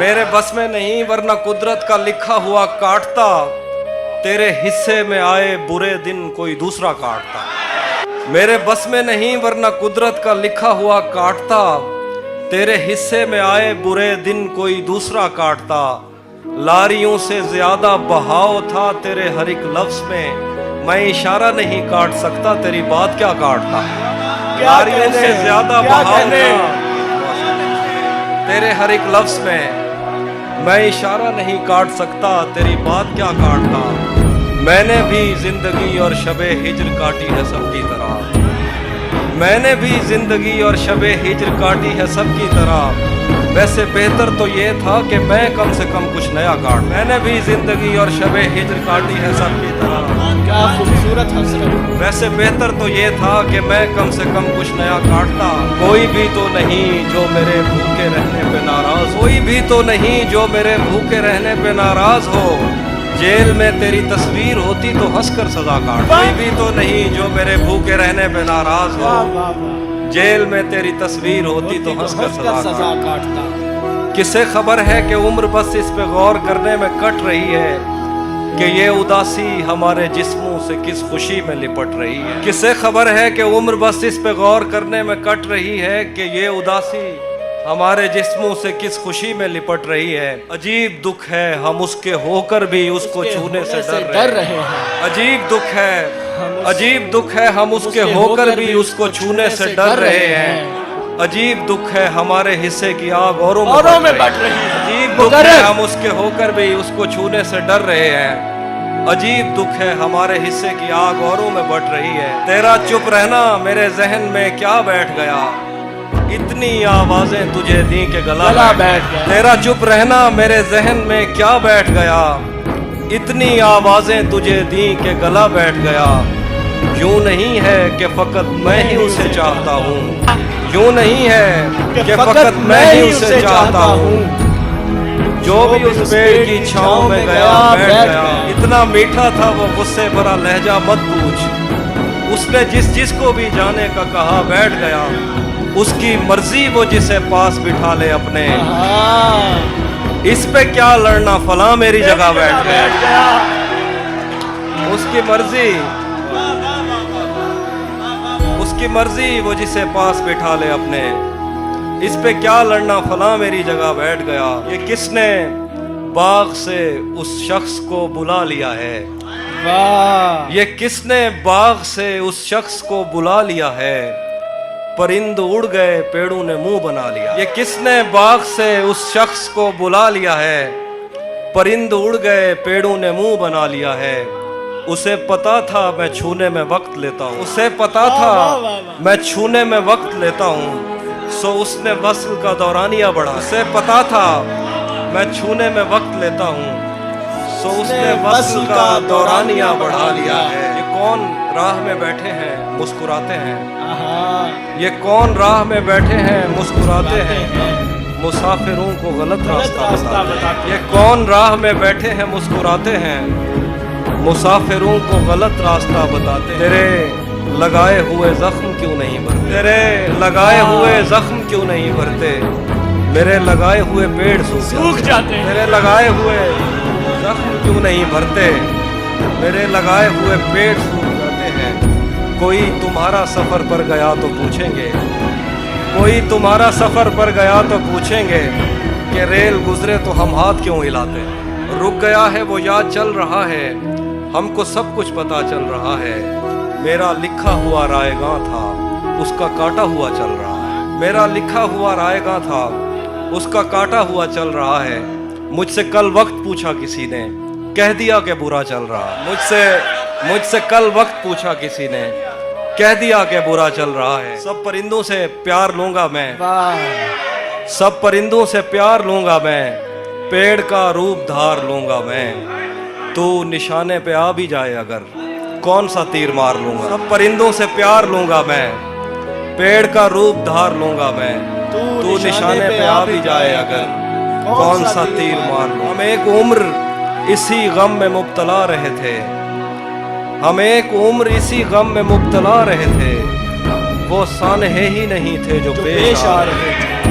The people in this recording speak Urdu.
میرے بس میں نہیں ورنہ قدرت کا لکھا ہوا کاٹتا، تیرے حصے میں آئے برے دن کوئی دوسرا کاٹتا۔ میرے بس میں نہیں ورنہ قدرت کا لکھا ہوا کاٹتا، تیرے حصے میں آئے برے دن کوئی دوسرا کاٹتا۔ لاریوں سے زیادہ بہاؤ تھا تیرے ہر ایک لفظ میں اشارہ نہیں کاٹ سکتا، تیری بات کیا کاٹتا۔ لاریوں سے زیادہ بہاؤ تھا تیرے ہر ایک لفظ میں اشارہ نہیں کاٹ سکتا، تیری بات کیا کاٹتا۔ میں نے بھی زندگی اور شب ہجر کاٹی ہے سب کی طرح، میں نے بھی زندگی اور شب ہجر کاٹی ہے سب کی طرح۔ ویسے بہتر تو یہ تھا کہ میں کم سے کم کچھ نیا کاٹ۔ میں نے بھی زندگی اور شب ہجر کاٹی ہے سب کی طرح، کیا خوبصورت حسرت۔ ویسے بہتر تو یہ تھا کہ میں کم سے کم کچھ نیا کاٹتا۔ کوئی بھی تو نہیں جو میرے بھوکے رہنے پہ ناراض، کوئی بھی تو نہیں جو میرے بھوکے رہنے پہ ناراض ہو۔ جیل میں تیری تصویر ہوتی تو ہنس کر سزا کاٹ۔ کوئی بھی تو نہیں جو میرے بھوکے رہنے پہ ناراض ہو۔ جیل میں تیری تصویر ہوتی تو ہنس کر سزا کاٹتا۔ کسے خبر ہے کہ عمر بس اس پہ غور کرنے میں کٹ رہی ہے کہ یہ اداسی ہمارے جسموں سے کس خوشی میں لپٹ رہی ہے۔ کسے خبر ہے کہ عمر بس اس پہ غور کرنے میں کٹ رہی ہے کہ یہ اداسی ہمارے جسموں سے کس خوشی میں لپٹ رہی ہے۔ عجیب دکھ ہے ہم اس کے ہو کر بھی اس کو چھونے سے ڈر رہے ہیں۔ عجیب دکھ ہے ہم اس کے ہو کر بھی اس کو چھونے سے ڈر رہے ہیں۔ عجیب دکھ ہے ہمارے حصے کی آگ اوروں میں بٹ رہی ہے۔ عجیب دکھ ہے ہم اس کے ہو کر بھی اس کو چھونے سے ڈر رہے ہیں۔ عجیب دکھ ہے ہمارے حصے کی آگ اوروں میں بٹ رہی ہے۔ تیرا چپ رہنا میرے ذہن میں کیا بیٹھ گیا، اتنی آوازیں تجھے دیں کہ گلا بیٹھ گیا۔ تیرا چپ رہنا میرے ذہن میں کیا بیٹھ گیا، اتنی آوازیں تجھے دیں کہ گلا بیٹھ گیا۔ یوں نہیں ہے کہ فقط میں ہی اسے چاہتا ہوں، یوں نہیں ہے کہ فقط میں ہی اسے چاہتا ہوں۔ جو بھی اس پیڑ کی چھاؤں میں گیا بیٹھ گیا۔ اتنا میٹھا تھا وہ غصے بھرا لہجہ مت پوچھ، اس نے جس کو بھی جانے کا کہا بیٹھ گیا۔ اس کی مرضی وہ جسے پاس بٹھا لے اپنے، اس پہ کیا لڑنا فلاں میری جگہ بیٹھ گیا۔ اس کی مرضی وہ جسے پاس بٹھا لے اپنے، اس پہ کیا لڑنا فلاں میری جگہ بیٹھ گیا۔ یہ کس نے باغ سے اس شخص کو بلا لیا ہے، یہ کس نے باغ سے اس شخص کو بلا لیا ہے۔ پرند اڑ گئے پیڑوں نے منہ بنا لیا، یہ کس نے باغ سے اس شخص کو بلا لیا ہے۔ پرند اڑ گئے پیڑوں نے منہ بنا لیا ہے۔ اسے پتا تھا میں چھونے میں وقت لیتا ہوں، اسے پتا تھا میں چھونے میں وقت لیتا ہوں، سو اس نے وصل کا دورانیہ بڑھا۔ اسے پتا تھا میں چھونے میں وقت لیتا ہوں، سو اس نے وصل کا دورانیہ بڑھا لیا ہے۔ یہ کون راہ میں بیٹھے ہیں مسکراتے ہیں، یہ کون راہ میں بیٹھے ہیں مسکراتے ہیں، مسافروں کو غلط راستہ بتاتے۔ یہ کون راہ میں بیٹھے ہیں مسکراتے ہیں، مسافروں کو غلط راستہ بتاتے۔ تیرے لگائے ہوئے زخم کیوں نہیں بھرتے، تیرے لگائے ہوئے زخم کیوں نہیں بھرتے، میرے لگائے ہوئے پیڑ سوکھ جاتے۔ تیرے لگائے ہوئے زخم کیوں نہیں بھرتے، میرے لگائے ہوئے پیڑ سوکھ جاتے ہیں۔ کوئی تمہارا سفر پر گیا تو پوچھیں گے، کوئی تمہارا سفر پر گیا تو پوچھیں گے کہ ریل گزرے تو ہم ہاتھ کیوں ہلاتے۔ رک گیا ہے وہ یاد چل رہا ہے، ہم کو سب کچھ پتا چل رہا ہے۔ میرا لکھا ہوا رائے گاں تھا اس کا کاٹا ہوا چل رہا ہے، میرا لکھا ہوا رائے گاں تھا اس کا کاٹا ہوا چل رہا ہے۔ مجھ سے کل وقت پوچھا کسی نے، کہہ دیا کہ برا چل رہا ہے۔ مجھ سے کل وقت پوچھا کسی نے، کہہ دیا کہ برا چل رہا ہے۔ سب پرندوں سے پیار لوں گا میں، سب پرندوں سے پیار لوں گا میں، پیڑ کا روپ دھار لوں گا میں۔ تو نشانے پہ آ بھی جائے اگر کون سا تیر مار لوں گا۔ سب پرندوں سے پیار لوں گا میں، پیڑ کا روپ دھار لوں گا میں۔ تو نشانے پہ آ بھی جائے اگر کون سا تیر مار لوں گا۔ ہم ایک عمر اسی غم میں مبتلا رہے تھے، ہم ایک عمر اسی غم میں مبتلا رہے تھے، وہ سانحے ہی نہیں تھے جو پیش آ رہے تھے۔